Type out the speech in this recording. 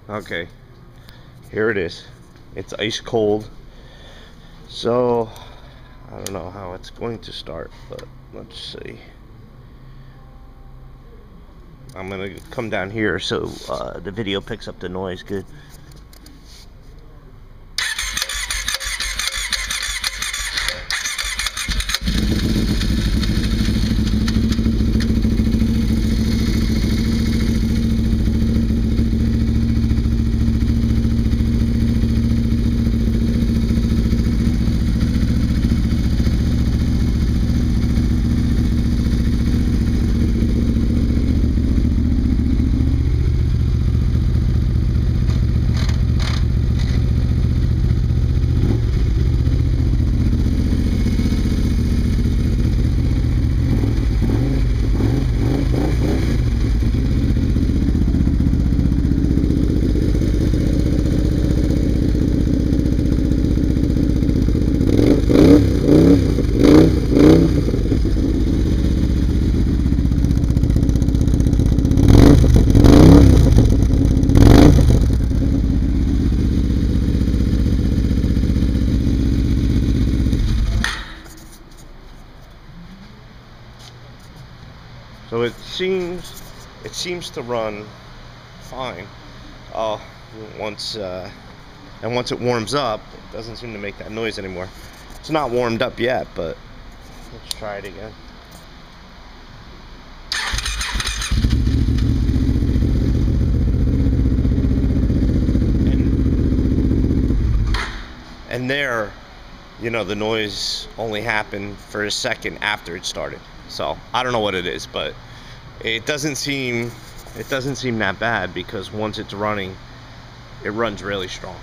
Okay, here it is. It's ice cold. So, I don't know how it's going to start, but let's see. I'm gonna come down here so the video picks up the noise good. So it seems to run fine. Uh, once once it warms up, it doesn't seem to make that noise anymore. It's not warmed up yet, but let's try it again. And there, you know, the noise only happened for a second after it started. So I don't know what it is, but it doesn't seem that bad, because once it's running, it runs really strong.